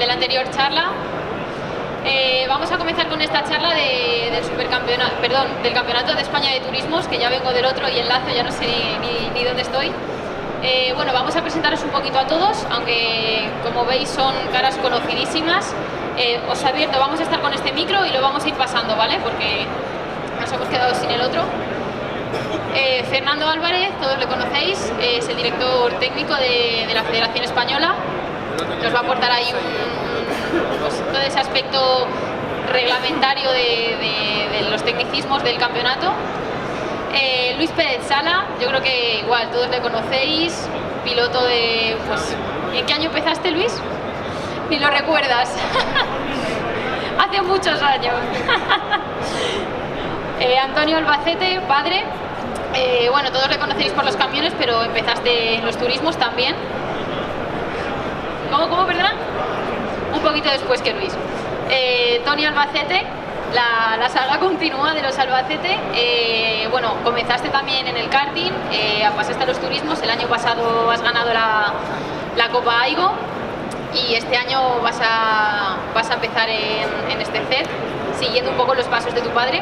la anterior charla. Vamos a comenzar con esta charla del supercampeonato, perdón, del Campeonato de España de Turismos, que ya vengo del otro y enlazo, ya no sé ni dónde estoy. Bueno, vamos a presentaros un poquito a todos, aunque como veis son caras conocidísimas. Os advierto, vamos a estar con este micro y lo vamos a ir pasando, ¿vale? Porque nos hemos quedado sin el otro. Fernando Álvarez, todos le conocéis, es el director técnico de la Federación Española. Nos va a aportar ahí pues, todo ese aspecto reglamentario de los tecnicismos del campeonato. Luis Pérez Sala, yo creo que igual todos le conocéis, piloto de... Pues, ¿en qué año empezaste, Luis? Ni lo recuerdas. Hace muchos años. Antonio Albacete, padre. Bueno, todos le conocéis por los camiones, pero empezaste en los turismos también. ¿Cómo, perdona? Un poquito después que Luis. Tony Albacete, la saga continúa de los Albacete. Bueno, comenzaste también en el karting, pasaste a los turismos, el año pasado has ganado la Copa Aigo y este año vas a empezar en este CED, siguiendo un poco los pasos de tu padre.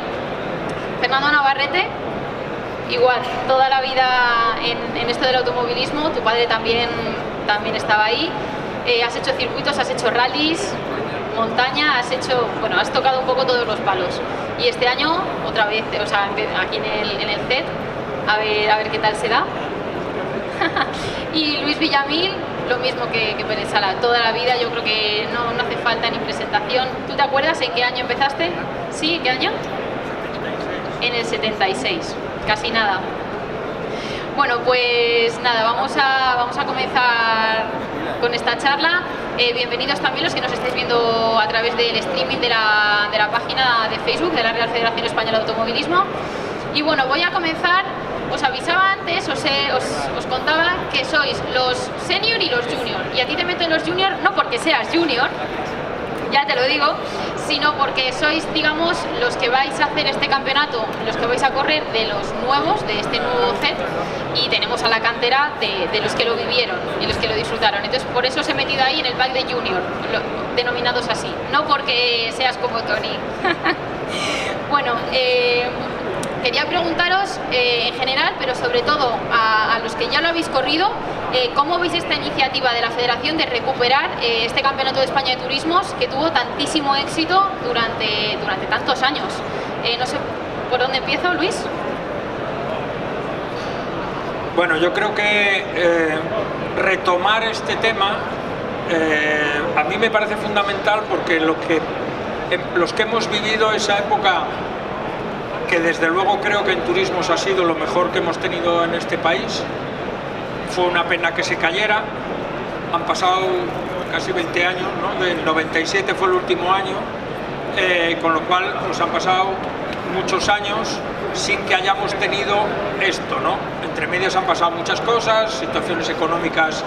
Fernando Navarrete, igual, toda la vida en esto del automovilismo, tu padre también estaba ahí. Has hecho circuitos, has hecho rallies, montaña, has tocado un poco todos los palos. Y este año, otra vez, o sea, aquí en el CED, a ver qué tal se da. Y Luis Villamil, lo mismo que Pérez Sala, toda la vida, yo creo que no hace falta ni presentación. ¿Tú te acuerdas en qué año empezaste? ¿Sí? ¿Qué año? En el 76, casi nada. Bueno, pues nada, vamos a comenzar con esta charla. Bienvenidos también los que nos estáis viendo a través del streaming de la página de Facebook de la Real Federación Española de Automovilismo. Y bueno, voy a comenzar. Os avisaba antes, os contaba que sois los senior y los junior. Y a ti te meto en los junior no porque seas junior, ya te lo digo, sino porque sois, digamos, los que vais a hacer este campeonato, los que vais a correr de los nuevos, de este nuevo CED, y tenemos a la cantera de los que lo vivieron y los que lo disfrutaron. Entonces, por eso os he metido ahí en el pack de junior, denominados así, no porque seas como Tony. Bueno, quería preguntaros en general, pero sobre todo a los que ya lo habéis corrido, ¿cómo veis esta iniciativa de la Federación de recuperar este Campeonato de España de Turismos que tuvo tantísimo éxito durante tantos años? No sé por dónde empiezo, Luis. Bueno, yo creo que retomar este tema a mí me parece fundamental porque los que hemos vivido esa época, que desde luego creo que en turismos ha sido lo mejor que hemos tenido en este país. Fue una pena que se cayera, han pasado casi 20 años, ¿no? Del 97 fue el último año, con lo cual nos han pasado muchos años sin que hayamos tenido esto, ¿no? Entre medias han pasado muchas cosas, situaciones económicas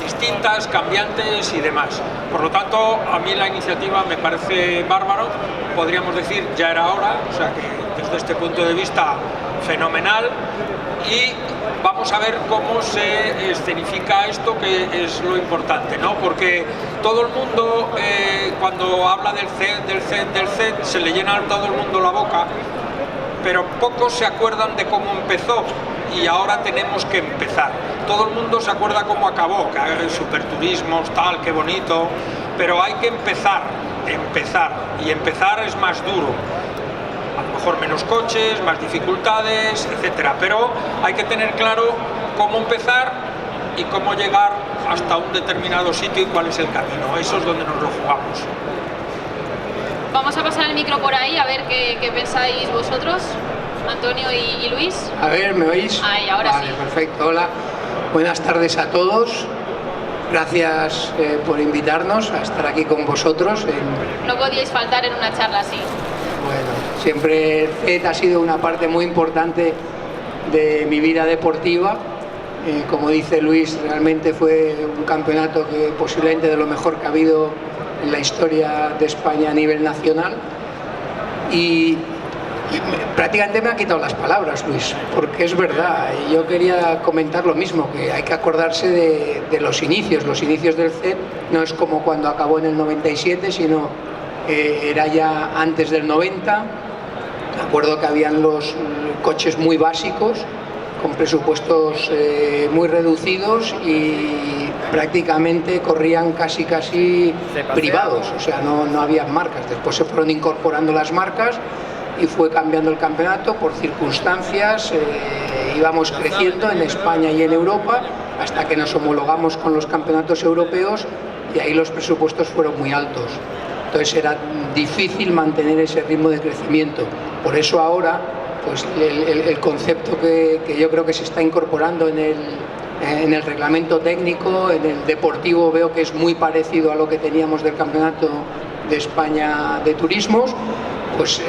distintas, cambiantes y demás. Por lo tanto, a mí la iniciativa me parece bárbaro, podríamos decir ya era hora, o sea que desde este punto de vista fenomenal. Y vamos a ver cómo se escenifica esto, que es lo importante, ¿no? Porque todo el mundo, cuando habla del CED, se le llena a todo el mundo la boca, pero pocos se acuerdan de cómo empezó y ahora tenemos que empezar. Todo el mundo se acuerda cómo acabó, que superturismos, tal, qué bonito, pero hay que empezar, y empezar es más duro. A lo mejor menos coches, más dificultades, etcétera, pero hay que tener claro cómo empezar y cómo llegar hasta un determinado sitio y cuál es el camino. Eso es donde nos lo jugamos. Vamos a pasar el micro por ahí a ver qué pensáis vosotros, Antonio y Luis. A ver, ¿me oís? Ahí, ahora vale, sí. Perfecto, hola. Buenas tardes a todos. Gracias por invitarnos a estar aquí con vosotros. No podíais faltar en una charla así. Bueno, siempre el CED ha sido una parte muy importante de mi vida deportiva. Como dice Luis, realmente fue un campeonato que posiblemente de lo mejor que ha habido en la historia de España a nivel nacional. Y Prácticamente me ha quitado las palabras, Luis, porque es verdad. Yo quería comentar lo mismo, que hay que acordarse de los inicios. Los inicios del CED no es como cuando acabó en el 97, sino era ya antes del 90. Me acuerdo que habían los coches muy básicos, con presupuestos muy reducidos y prácticamente corrían casi privados, o sea, no había marcas. Después se fueron incorporando las marcas y fue cambiando el campeonato por circunstancias, íbamos creciendo en España y en Europa hasta que nos homologamos con los campeonatos europeos y ahí los presupuestos fueron muy altos. Entonces era difícil mantener ese ritmo de crecimiento. Por eso ahora, pues el concepto que yo creo que se está incorporando en el reglamento técnico, en el deportivo, veo que es muy parecido a lo que teníamos del Campeonato de España de Turismos. Pues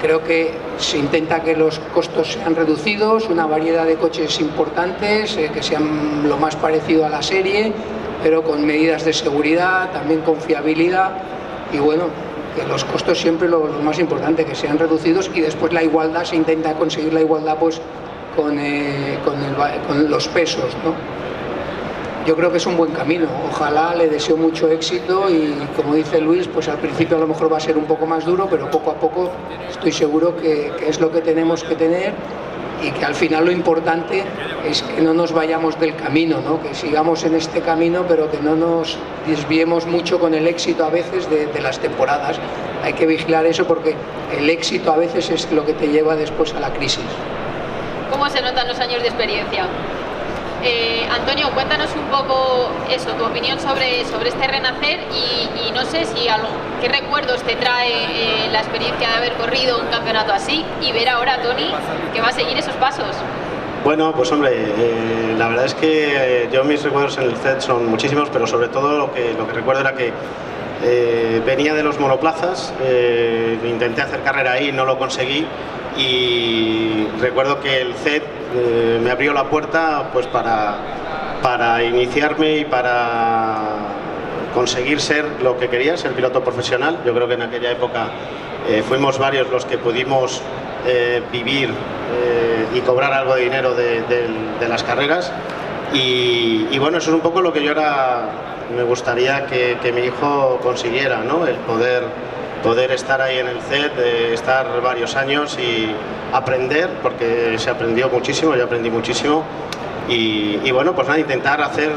creo que se intenta que los costos sean reducidos, una variedad de coches importantes, que sean lo más parecido a la serie, pero con medidas de seguridad, también con fiabilidad, y bueno, que los costos siempre lo más importante, que sean reducidos, y después la igualdad, se intenta conseguir la igualdad pues con los pesos, ¿no? Yo creo que es un buen camino, ojalá, le deseo mucho éxito y como dice Luis, pues al principio a lo mejor va a ser un poco más duro, pero poco a poco estoy seguro que es lo que tenemos que tener y que al final lo importante es que no nos vayamos del camino, ¿no? Que sigamos en este camino, pero que no nos desviemos mucho con el éxito a veces de las temporadas. Hay que vigilar eso porque el éxito a veces es lo que te lleva después a la crisis. ¿Cómo se notan los años de experiencia? Antonio, cuéntanos un poco eso, tu opinión sobre este renacer y no sé si qué recuerdos te trae la experiencia de haber corrido un campeonato así y ver ahora a Toni que va a seguir esos pasos. Bueno, pues hombre, la verdad es que yo mis recuerdos en el CED son muchísimos, pero sobre todo lo que recuerdo era que venía de los monoplazas, intenté hacer carrera ahí, no lo conseguí. Y recuerdo que el CED me abrió la puerta pues para iniciarme y para conseguir ser lo que quería, ser piloto profesional. Yo creo que en aquella época fuimos varios los que pudimos vivir y cobrar algo de dinero de las carreras y bueno, eso es un poco lo que yo ahora me gustaría que mi hijo consiguiera, ¿no? El poder estar ahí en el CED, estar varios años y aprender, porque se aprendió muchísimo, yo aprendí muchísimo y bueno, pues nada, intentar hacer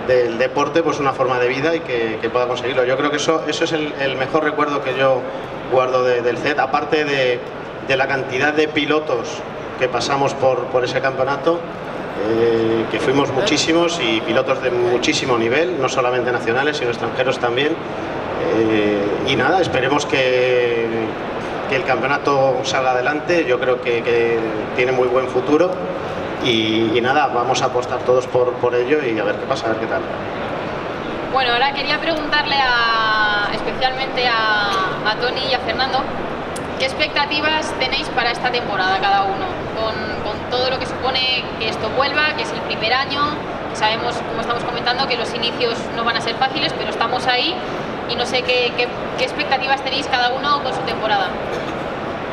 del deporte pues una forma de vida y que pueda conseguirlo. Yo creo que eso es el mejor recuerdo que yo guardo del CED, aparte de la cantidad de pilotos que pasamos por ese campeonato, que fuimos muchísimos y pilotos de muchísimo nivel, no solamente nacionales sino extranjeros también. Y nada, esperemos que el campeonato salga adelante. Yo creo que tiene muy buen futuro y nada, vamos a apostar todos por ello y a ver qué pasa, a ver qué tal. Bueno, ahora quería preguntarle especialmente a Toni y a Fernando, ¿qué expectativas tenéis para esta temporada cada uno? Con todo lo que supone que esto vuelva, que es el primer año, que sabemos, como estamos comentando, que los inicios no van a ser fáciles, pero estamos ahí. Y no sé qué expectativas tenéis cada uno con su temporada.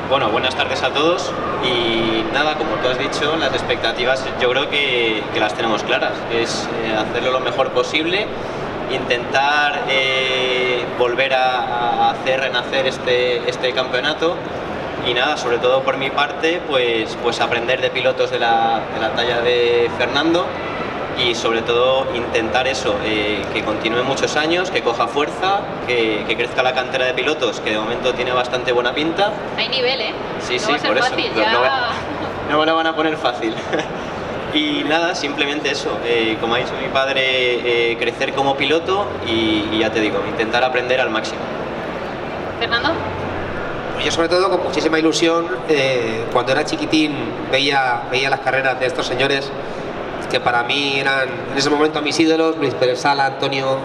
Bueno, buenas tardes a todos y nada, como tú has dicho, las expectativas yo creo que las tenemos claras, es hacerlo lo mejor posible, intentar volver a hacer renacer este campeonato y nada, sobre todo por mi parte, pues aprender de pilotos de la talla de Fernando y sobre todo intentar eso, que continúe muchos años, que coja fuerza, que crezca la cantera de pilotos, que de momento tiene bastante buena pinta. Hay nivel, ¿eh? Sí, no sí, va a ser por eso. fácil, No me lo van a poner fácil. Y nada, simplemente eso, como ha dicho mi padre, crecer como piloto y ya te digo, intentar aprender al máximo. ¿Fernando? Yo sobre todo con muchísima ilusión, cuando era chiquitín veía las carreras de estos señores que para mí eran en ese momento mis ídolos, Luis Pérez Sala, Antonio,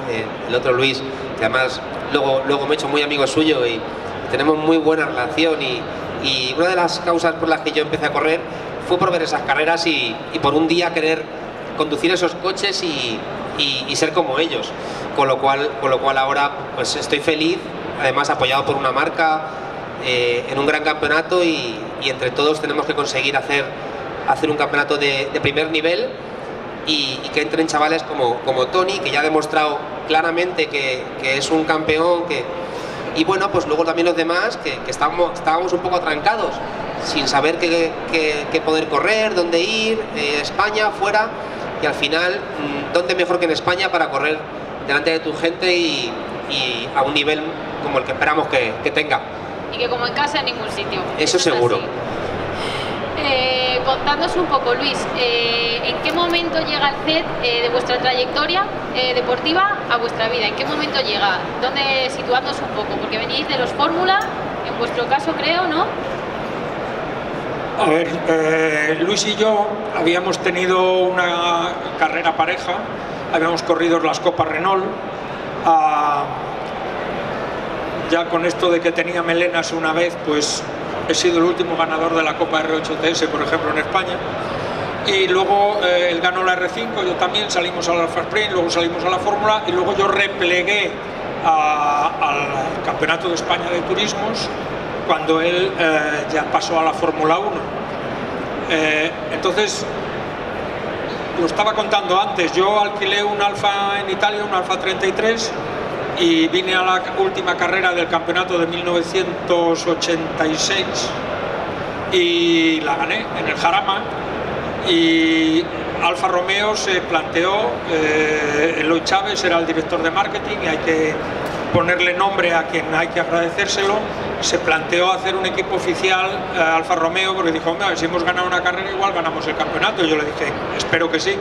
el otro Luis, que además luego me he hecho muy amigo suyo y tenemos muy buena relación y una de las causas por las que yo empecé a correr fue por ver esas carreras y por un día querer conducir esos coches y ser como ellos, con lo cual ahora pues estoy feliz, además apoyado por una marca en un gran campeonato y entre todos tenemos que conseguir hacer un campeonato de primer nivel y que entren chavales como Tony, que ya ha demostrado claramente que es un campeón, y bueno, pues luego también los demás que estábamos un poco atrancados, sin saber qué poder correr, dónde ir, España, fuera, y al final, ¿dónde mejor que en España para correr delante de tu gente y a un nivel como el que esperamos que tenga? Y que como en casa en ningún sitio. Eso seguro. Contándonos un poco, Luis, ¿en qué momento llega el CED de vuestra trayectoria deportiva a vuestra vida? ¿En qué momento llega? ¿Dónde situándonos un poco? Porque venís de los Fórmula, en vuestro caso creo, ¿no? A ver, Luis y yo habíamos tenido una carrera pareja, habíamos corrido las Copas Renault. Ya con esto de que tenía melenas una vez, pues he sido el último ganador de la Copa R8TS, por ejemplo, en España. Y luego él ganó la R5, yo también, salimos a la Alfa Sprint, luego salimos a la Fórmula y luego yo replegué al Campeonato de España de Turismos cuando él ya pasó a la Fórmula 1. Entonces, lo estaba contando antes, yo alquilé un Alfa en Italia, un Alfa 33, y vine a la última carrera del campeonato de 1986 y la gané en el Jarama. Y Alfa Romeo se planteó, Eloy Chávez era el director de marketing y hay que ponerle nombre a quien hay que agradecérselo, se planteó hacer un equipo oficial Alfa Romeo porque dijo, si hemos ganado una carrera igual ganamos el campeonato, y yo le dije, espero que sí.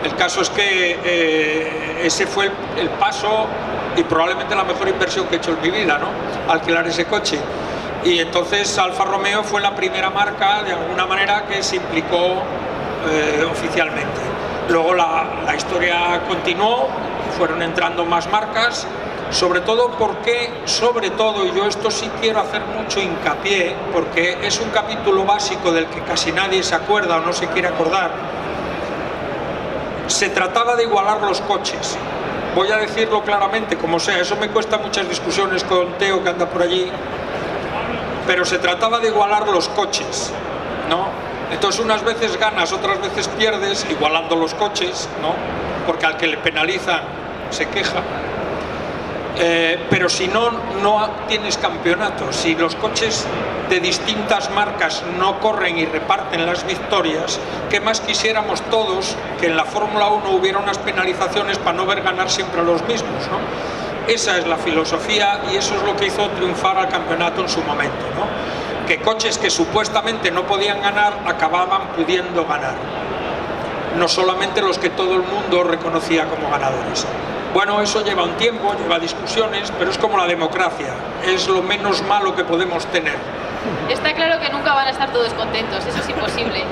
El caso es que ese fue el paso y probablemente la mejor inversión que he hecho en mi vida, ¿no? Alquilar ese coche. Y entonces Alfa Romeo fue la primera marca, de alguna manera, que se implicó oficialmente. Luego la historia continuó, fueron entrando más marcas, sobre todo porque, y yo esto sí quiero hacer mucho hincapié, porque es un capítulo básico del que casi nadie se acuerda o no se quiere acordar. Se trataba de igualar los coches. Voy a decirlo claramente, como sea, eso me cuesta muchas discusiones con Teo, que anda por allí, pero se trataba de igualar los coches, ¿no? Entonces unas veces ganas, otras veces pierdes, igualando los coches, ¿no? Porque al que le penalizan se queja. Pero si no tienes campeonato, si los coches de distintas marcas no corren y reparten las victorias, ¿qué más quisiéramos todos que en la Fórmula 1 hubiera unas penalizaciones para no ver ganar siempre a los mismos, ¿no? Esa es la filosofía y eso es lo que hizo triunfar al campeonato en su momento, ¿no? Que coches que supuestamente no podían ganar acababan pudiendo ganar, no solamente los que todo el mundo reconocía como ganadores. Bueno, eso lleva un tiempo, lleva discusiones, pero es como la democracia, es lo menos malo que podemos tener. Está claro que nunca van a estar todos contentos, eso es imposible.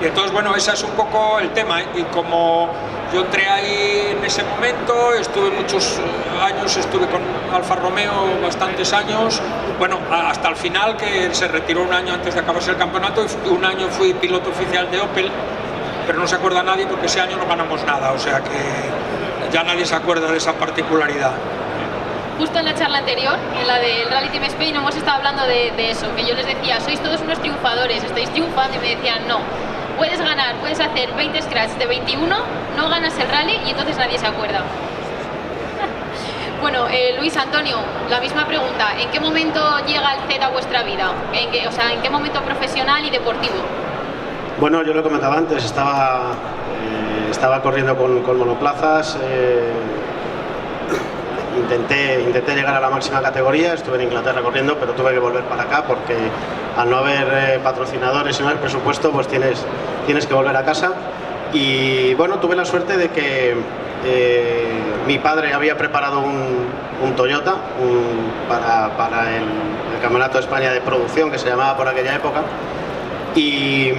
Y entonces, bueno, ese es un poco el tema, y como yo entré ahí en ese momento, estuve muchos años, estuve con Alfa Romeo bastantes años, bueno, hasta el final, que se retiró un año antes de acabarse el campeonato, y un año fui piloto oficial de Opel, pero no se acuerda nadie porque ese año no ganamos nada, o sea que ya nadie se acuerda de esa particularidad. Justo en la charla anterior, en la del Rally Team Spain, hemos estado hablando de eso, que yo les decía, sois todos unos triunfadores, estáis triunfando, y me decían, no, puedes ganar, puedes hacer 20 scratch de 21, no ganas el rally y entonces nadie se acuerda. Bueno, Luis, Antonio, la misma pregunta, ¿en qué momento llega el CED a vuestra vida? ¿En qué momento profesional y deportivo? Bueno, yo lo comentaba antes, estaba corriendo con monoplazas, intenté llegar a la máxima categoría, estuve en Inglaterra corriendo, pero tuve que volver para acá porque al no haber patrocinadores y no haber presupuesto, pues tienes que volver a casa. Y bueno, tuve la suerte de que mi padre había preparado un Toyota para el Campeonato de España de Producción, que se llamaba por aquella época, y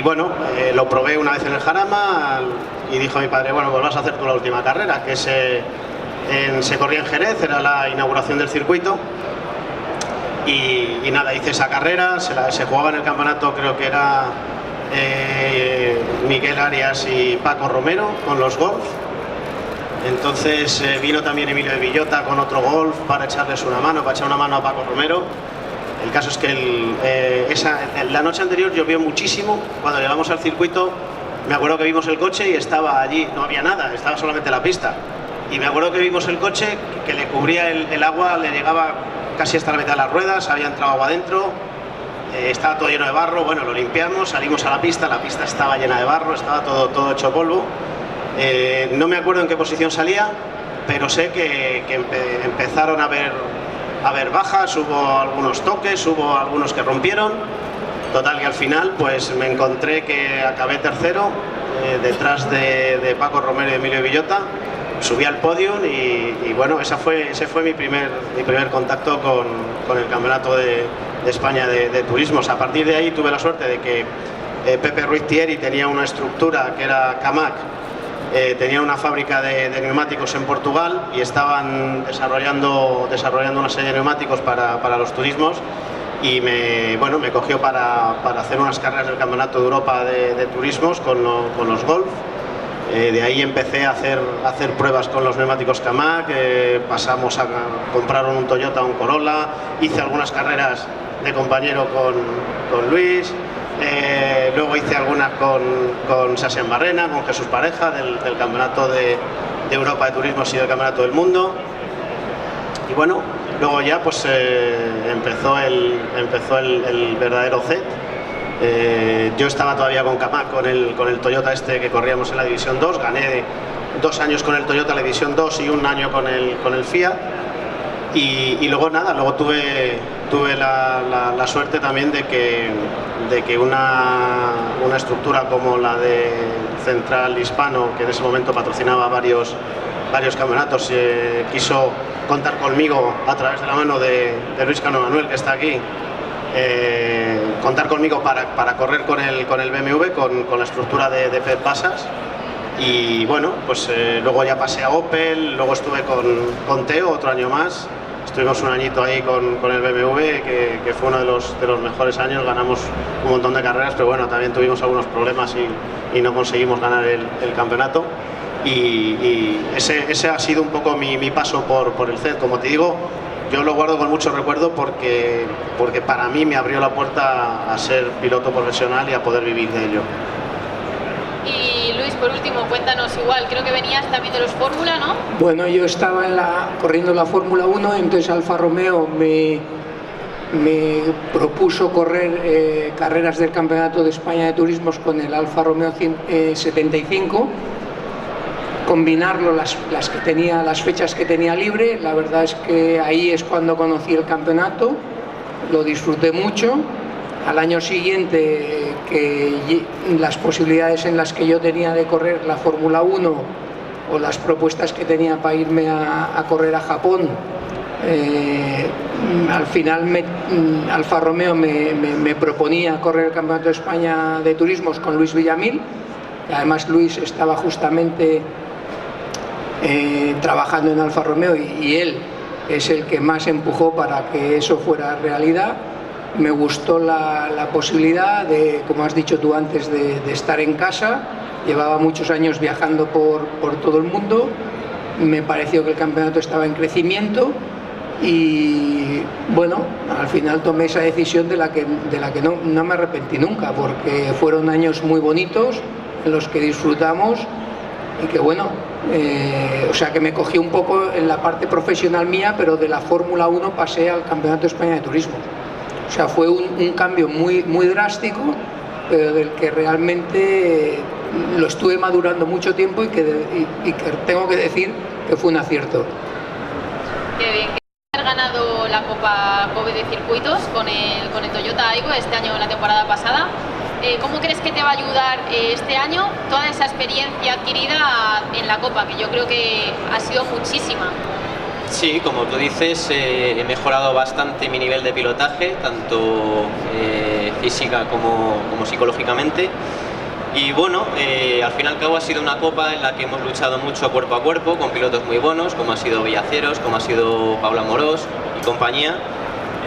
bueno, lo probé una vez en el Jarama y dijo mi padre, bueno, pues vas a hacer tú la última carrera, que se corría en Jerez, era la inauguración del circuito, y nada, hice esa carrera, se jugaba en el campeonato, creo que era Miguel Arias y Paco Romero con los Golf, Entonces vino también Emilio de Villota con otro Golf para echarles una mano, para echar una mano a Paco Romero. El caso es que la noche anterior llovió muchísimo. Cuando llegamos al circuito, me acuerdo que vimos el coche y estaba allí, no había nada, estaba solamente la pista. Y me acuerdo que vimos el coche que le cubría el agua, le llegaba casi hasta la mitad de las ruedas, había entrado agua dentro, estaba todo lleno de barro. Bueno, lo limpiamos, salimos a la pista estaba llena de barro, estaba todo hecho polvo. No me acuerdo en qué posición salía, pero sé que empezaron a haber bajas, hubo algunos toques, hubo algunos que rompieron. Total, que al final pues me encontré que acabé tercero, detrás de Paco Romero y Emilio Villota. Subí al podio y bueno, ese fue mi primer contacto con el Campeonato de España de Turismos. A partir de ahí tuve la suerte de que Pepe Ruiz Thierry tenía una estructura que era Camac, tenía una fábrica de neumáticos en Portugal y estaban desarrollando una serie de neumáticos para los turismos, y me cogió para hacer unas carreras del Campeonato de Europa de Turismos con los Golf. De ahí empecé a hacer pruebas con los neumáticos Camac, pasamos a comprar un Toyota, un Corolla, hice algunas carreras de compañero con Luis, luego hice algunas con Sebastián Barrena, con Jesús Pareja, del Campeonato de Europa de Turismos y del Campeonato del Mundo. Y bueno, luego ya pues empezó el verdadero Z. Yo estaba todavía con Camac, con el Toyota este que corríamos en la División 2, gané 2 años con el Toyota la División 2 y 1 año con el Fiat, y luego nada, luego tuve la suerte también de que una estructura como la de Central Hispano, que en ese momento patrocinaba varios campeonatos, quiso contar conmigo a través de la mano de Luis Cano Manuel, que está aquí. Contar conmigo para correr con el BMW, con la estructura de Pep Basas. Y bueno, pues luego ya pasé a Opel, luego estuve con Teo otro año más, estuvimos un añito ahí con el BMW, que fue uno de los mejores años, ganamos un montón de carreras, pero bueno, también tuvimos algunos problemas y no conseguimos ganar el campeonato. Y ese ha sido un poco mi paso por el CED. Como te digo, yo lo guardo con mucho recuerdo porque para mí me abrió la puerta a ser piloto profesional y a poder vivir de ello. Y Luis, por último, cuéntanos igual, creo que venías también de los Fórmula, ¿no? Bueno, yo estaba corriendo la Fórmula 1, entonces Alfa Romeo me propuso correr carreras del Campeonato de España de Turismos con el Alfa Romeo 75, combinarlo las fechas que tenía libre. La verdad es que ahí es cuando conocí el campeonato, lo disfruté mucho. Al año siguiente, que las posibilidades en las que yo tenía de correr la Fórmula 1 o las propuestas que tenía para irme a correr a Japón, al final Alfa Romeo me proponía correr el Campeonato de España de Turismos con Luis Villamil. Además Luis estaba justamente trabajando en Alfa Romeo y él es el que más empujó para que eso fuera realidad. Me gustó la posibilidad de, como has dicho tú antes, de estar en casa. Llevaba muchos años viajando por todo el mundo, me pareció que el campeonato estaba en crecimiento y bueno, al final tomé esa decisión de la que no me arrepentí nunca, porque fueron años muy bonitos en los que disfrutamos y que bueno, o sea que me cogí un poco en la parte profesional mía, pero de la Fórmula 1 pasé al Campeonato de España de Turismo. O sea, fue un cambio muy drástico, pero del que realmente lo estuve madurando mucho tiempo y que tengo que decir que fue un acierto. Qué bien. Haber ganado la Copa Kobe de circuitos con el Toyota Aygo este año, la temporada pasada. ¿Cómo crees que te va a ayudar este año toda esa experiencia adquirida en la Copa, que yo creo que ha sido muchísima? Sí, como tú dices, he mejorado bastante mi nivel de pilotaje, tanto física como psicológicamente. Y bueno, al fin y al cabo ha sido una Copa en la que hemos luchado mucho cuerpo a cuerpo con pilotos muy buenos, como ha sido Villaceros, como ha sido Pablo Amorós y compañía.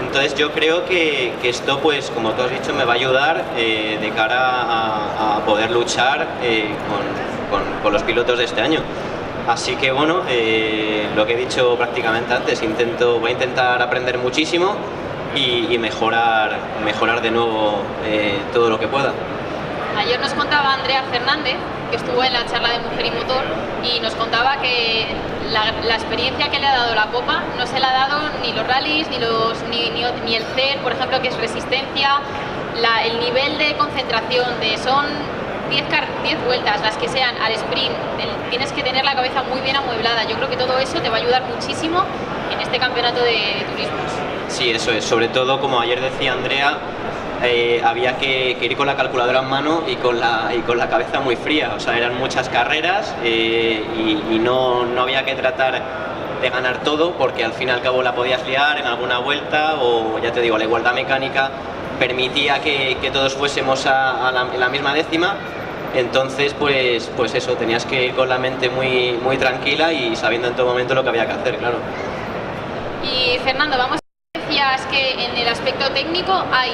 Entonces yo creo que esto, pues como tú has dicho, me va a ayudar de cara a poder luchar con los pilotos de este año. Así que bueno, lo que he dicho prácticamente antes, voy a intentar aprender muchísimo y mejorar de nuevo todo lo que pueda. Ayer nos contaba Andrea Fernández, que estuvo en la charla de Mujer y Motor, y nos contaba que la experiencia que le ha dado la Copa no se la ha dado ni los rallies, ni el CER, por ejemplo, que es resistencia, el nivel de concentración, son 10 vueltas, las que sean al sprint, tienes que tener la cabeza muy bien amueblada. Yo creo que todo eso te va a ayudar muchísimo en este campeonato de turismos. Sí, eso es, sobre todo, como ayer decía Andrea, había que ir con la calculadora en mano y con la cabeza muy fría. O sea, eran muchas carreras y no había que tratar de ganar todo, porque al fin y al cabo la podías liar en alguna vuelta, o ya te digo, la igualdad mecánica permitía que todos fuésemos en la misma décima. Entonces, pues eso, tenías que ir con la mente muy, muy tranquila y sabiendo en todo momento lo que había que hacer, claro. Y Fernando, decías que en el aspecto técnico hay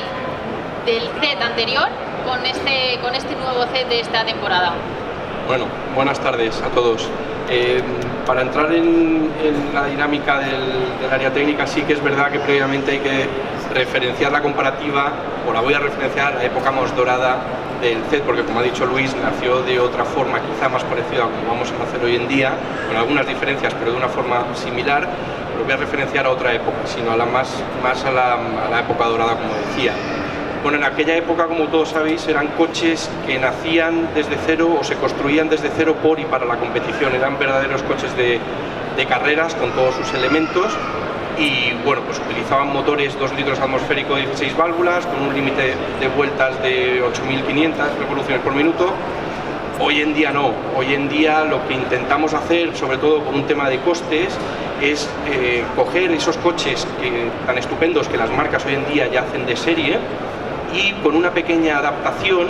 del set anterior con este nuevo set de esta temporada. Bueno, buenas tardes a todos. Para entrar en la dinámica del área técnica, sí que es verdad que previamente hay que referenciar la comparativa, o la voy a referenciar, la época más dorada del CET, porque como ha dicho Luis, nació de otra forma, quizá más parecida a como vamos a hacer hoy en día, con algunas diferencias, pero de una forma similar. Pero voy a referenciar a otra época, sino a más a la época dorada, como decía. Bueno, en aquella época, como todos sabéis, eran coches que nacían desde cero o se construían desde cero por y para la competición. Eran verdaderos coches de carreras con todos sus elementos y bueno, pues utilizaban motores 2 litros atmosférico de 16 válvulas con un límite de vueltas de 8.500 revoluciones por minuto. Hoy en día no, hoy en día lo que intentamos hacer, sobre todo con un tema de costes, es coger esos coches tan estupendos que las marcas hoy en día ya hacen de serie y con una pequeña adaptación,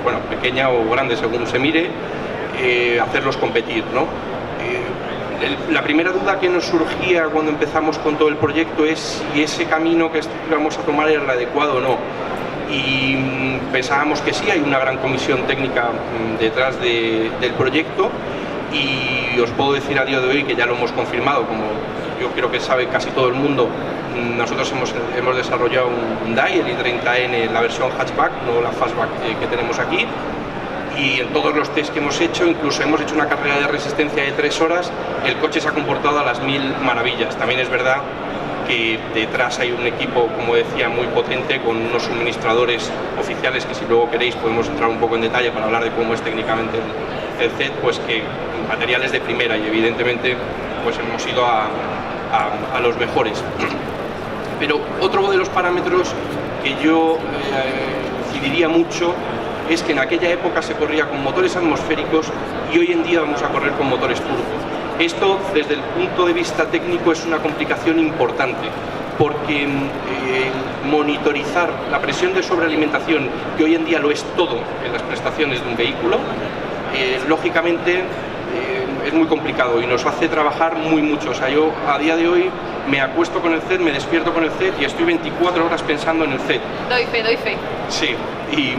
bueno, pequeña o grande según se mire, hacerlos competir, ¿no? La primera duda que nos surgía cuando empezamos con todo el proyecto es si ese camino que íbamos a tomar era el adecuado o no. Y pensábamos que sí, hay una gran comisión técnica detrás del proyecto y os puedo decir a día de hoy que ya lo hemos confirmado, como yo creo que sabe casi todo el mundo. Nosotros hemos desarrollado un Hyundai, el i30N, la versión hatchback, no la fastback que tenemos aquí, y en todos los test que hemos hecho, incluso hemos hecho una carrera de resistencia de 3 horas, el coche se ha comportado a las 1000 maravillas. También es verdad que detrás hay un equipo, como decía, muy potente, con unos suministradores oficiales que si luego queréis podemos entrar un poco en detalle para hablar de cómo es técnicamente el CET, pues que materiales de primera y evidentemente pues hemos ido a los mejores. Pero otro de los parámetros que yo incidiría mucho es que en aquella época se corría con motores atmosféricos y hoy en día vamos a correr con motores turbo. Esto, desde el punto de vista técnico, es una complicación importante, porque monitorizar la presión de sobrealimentación, que hoy en día lo es todo en las prestaciones de un vehículo, lógicamente es muy complicado y nos hace trabajar mucho. O sea, yo a día de hoy me acuesto con el CET, me despierto con el CET y estoy 24 horas pensando en el CET. Doy fe. Sí, y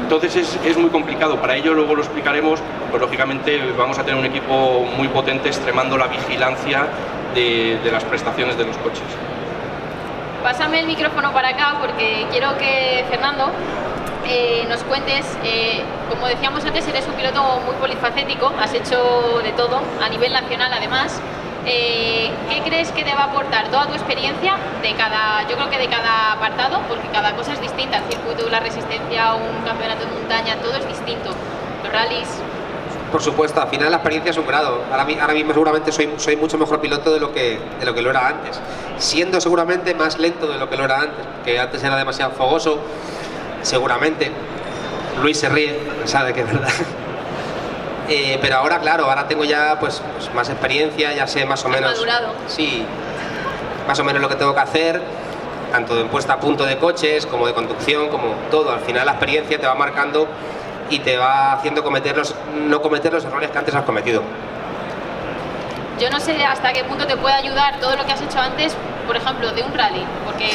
entonces es muy complicado. Para ello, luego lo explicaremos, pues lógicamente vamos a tener un equipo muy potente extremando la vigilancia de las prestaciones de los coches. Pásame el micrófono para acá porque quiero que, Fernando, nos cuentes, como decíamos antes, eres un piloto muy polifacético, has hecho de todo, a nivel nacional además. ¿Qué crees que te va a aportar toda tu experiencia yo creo que de cada apartado, porque cada cosa es distinta, el circuito, la resistencia, un campeonato de montaña, todo es distinto, los rallies? Por supuesto, al final la experiencia es un grado. Ahora mismo seguramente soy mucho mejor piloto de lo que lo era antes, siendo seguramente más lento de lo que lo era antes, porque antes era demasiado fogoso, seguramente. Luis se ríe, sabe que es verdad. Pero ahora, claro, ahora tengo ya pues más experiencia, ya sé más o menos. Madurado. Sí, más o menos lo que tengo que hacer, tanto de puesta a punto de coches, como de conducción, como todo. Al final la experiencia te va marcando y te va haciendo no cometer los errores que antes has cometido. Yo no sé hasta qué punto te puede ayudar todo lo que has hecho antes, por ejemplo, de un rally, porque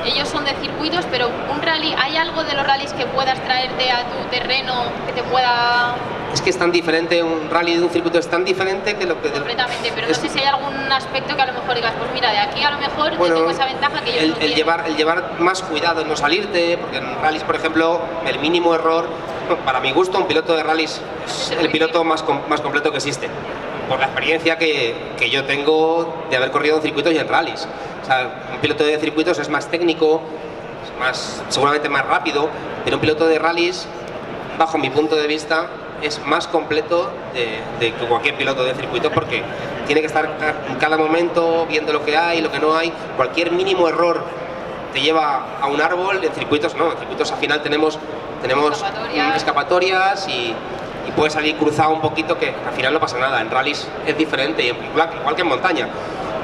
ellos son de circuitos, pero un rally, ¿hay algo de los rallies que puedas traerte a tu terreno que te pueda...? Es que es tan diferente, un rally de un circuito es tan diferente que lo que... Completamente, pero no sé si hay algún aspecto que a lo mejor digas, pues mira, de aquí a lo mejor yo tengo esa ventaja que ellos no tienen. El llevar más cuidado en no salirte, porque en rallies, por ejemplo, el mínimo error, para mi gusto, un piloto de rallies es el piloto más completo que existe, por la experiencia que yo tengo de haber corrido en circuitos y en rallies. O sea, un piloto de circuitos es más técnico, seguramente más rápido, pero un piloto de rallies, bajo mi punto de vista, es más completo de cualquier piloto de circuito, porque tiene que estar en cada momento viendo lo que hay, lo que no hay. Cualquier mínimo error te lleva a un árbol. En circuitos no, en circuitos al final tenemos escapatorias y puede salir cruzado un poquito, que al final no pasa nada. En rallies es diferente, igual que en montaña.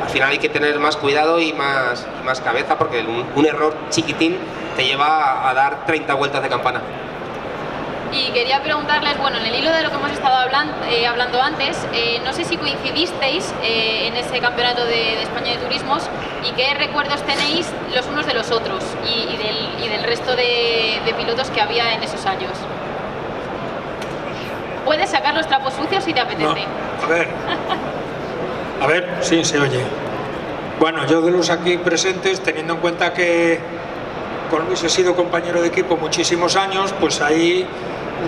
Al final hay que tener más cuidado y más cabeza, porque un error chiquitín te lleva a dar 30 vueltas de campana. Y quería preguntarles, bueno, en el hilo de lo que hemos estado hablando antes, no sé si coincidisteis en ese campeonato de España de turismos y qué recuerdos tenéis los unos de los otros y del resto de pilotos que había en esos años. Puedes sacar los trapos sucios si te apetece. No, a ver, sí, se oye. Bueno, yo de los aquí presentes, teniendo en cuenta que con Luis he sido compañero de equipo muchísimos años, pues ahí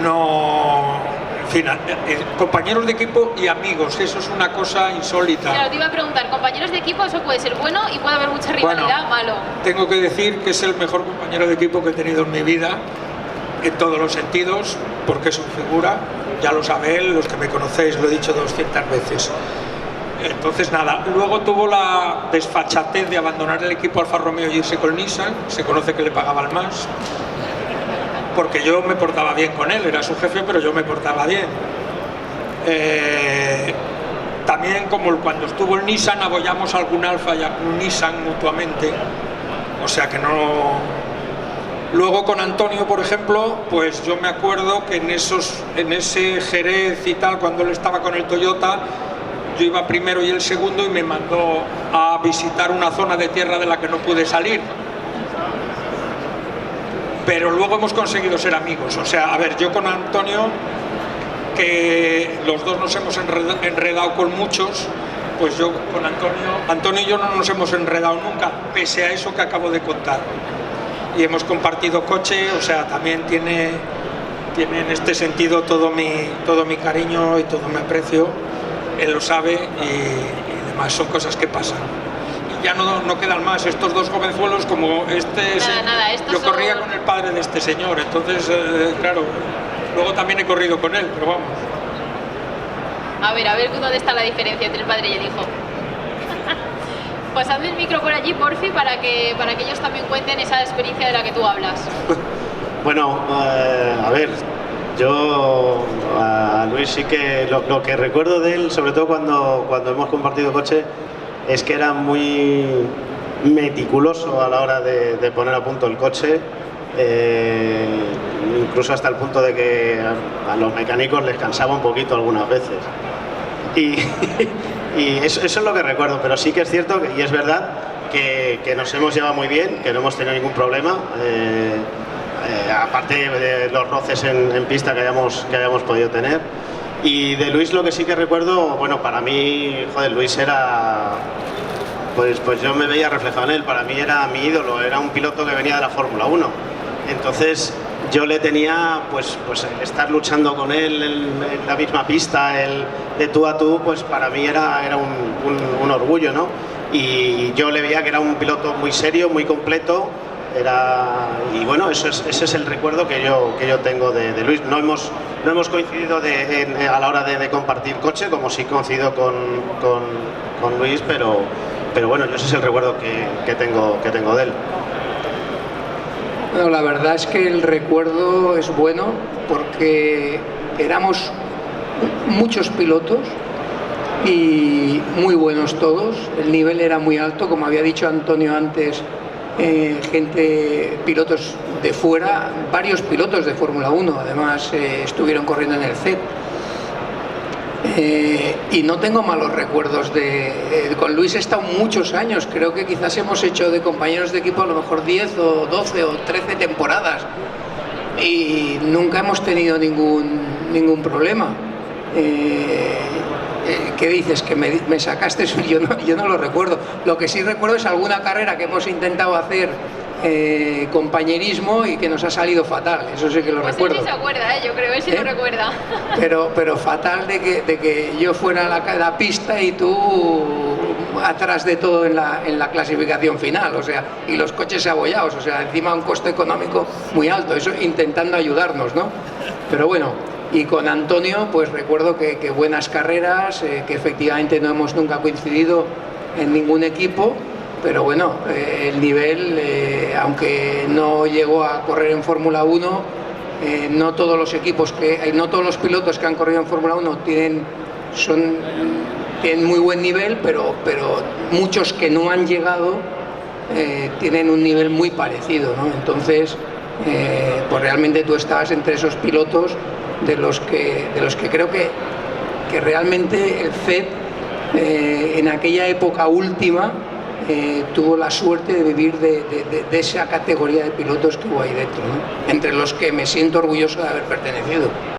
no... En fin, compañeros de equipo y amigos, eso es una cosa insólita. Claro, te iba a preguntar, compañeros de equipo, eso puede ser bueno y puede haber mucha rivalidad, malo. Tengo que decir que es el mejor compañero de equipo que he tenido en mi vida, en todos los sentidos, porque es una figura, ya lo sabe él, los que me conocéis, lo he dicho 200 veces. Entonces nada, luego tuvo la desfachatez de abandonar el equipo Alfa Romeo y irse con Nissan, se conoce que le pagaban más, porque yo me portaba bien con él, era su jefe, pero yo me portaba bien. También, como cuando estuvo el Nissan, abollamos algún Alfa y algún Nissan mutuamente, o sea que no... Luego con Antonio, por ejemplo, pues yo me acuerdo que en ese Jerez y tal, cuando él estaba con el Toyota, yo iba primero y él segundo, y me mandó a visitar una zona de tierra de la que no pude salir. Pero luego hemos conseguido ser amigos. O sea, a ver, yo con Antonio, que los dos nos hemos enredado con muchos, pues yo con Antonio y yo no nos hemos enredado nunca, pese a eso que acabo de contar. Y hemos compartido coche, o sea, también tiene en este sentido todo mi cariño y todo mi aprecio. Él lo sabe y demás, son cosas que pasan. Y ya no quedan más estos dos jovenzuelos como este. Yo corría con el padre de este señor, entonces, claro, luego también he corrido con él, pero vamos. A ver dónde está la diferencia entre el padre y el hijo. Pues hazme el micro por allí, porfi, para que ellos también cuenten esa experiencia de la que tú hablas. Bueno, a ver, yo a Luis sí que lo que recuerdo de él, sobre todo cuando hemos compartido coche, es que era muy meticuloso a la hora de poner a punto el coche, incluso hasta el punto de que a los mecánicos les cansaba un poquito algunas veces. Y eso es lo que recuerdo, pero sí que es cierto y es verdad que nos hemos llevado muy bien, que no hemos tenido ningún problema, aparte de los roces en pista que hayamos podido tener. Y de Luis lo que sí que recuerdo, bueno, para mí, joder, Luis era, pues yo me veía reflejado en él, para mí era mi ídolo, era un piloto que venía de la Fórmula 1. Entonces yo le tenía, pues estar luchando con él en la misma pista, el de tú a tú, pues para mí era un orgullo, ¿no? Y yo le veía que era un piloto muy serio, muy completo, y bueno, ese es el recuerdo que yo tengo de Luis. No hemos coincidido a la hora de compartir coche, como sí coincido con Luis, pero bueno, ese es el recuerdo que tengo de él. Bueno, la verdad es que el recuerdo es bueno porque éramos muchos pilotos y muy buenos todos, el nivel era muy alto, como había dicho Antonio antes, pilotos de fuera, varios pilotos de Fórmula 1 además estuvieron corriendo en el CET. Y no tengo malos recuerdos con Luis he estado muchos años, creo que quizás hemos hecho de compañeros de equipo a lo mejor 10 o 12 o 13 temporadas y nunca hemos tenido ningún problema. ¿Qué dices? ¿Que me sacaste eso? Yo no lo recuerdo. Lo que sí recuerdo es alguna carrera que hemos intentado hacer compañerismo y que nos ha salido fatal, eso sí que lo recuerdo. Él sí se acuerda, yo creo, él sí lo recuerda. Pero fatal de que yo fuera a la pista y tú atrás de todo en la clasificación final, o sea, y los coches abollados, o sea, encima un coste económico muy alto, eso intentando ayudarnos, ¿no? Pero bueno, y con Antonio pues recuerdo que buenas carreras, que efectivamente no hemos nunca coincidido en ningún equipo, pero bueno, el nivel, aunque no llegó a correr en Fórmula 1, no todos los equipos, no todos los pilotos que han corrido en Fórmula 1 tienen muy buen nivel, pero muchos que no han llegado tienen un nivel muy parecido, ¿no? Entonces, pues realmente tú estabas entre esos pilotos de los que creo que realmente el CET en aquella época última tuvo la suerte de vivir de esa categoría de pilotos que hubo ahí dentro, ¿no? Entre los que me siento orgulloso de haber pertenecido.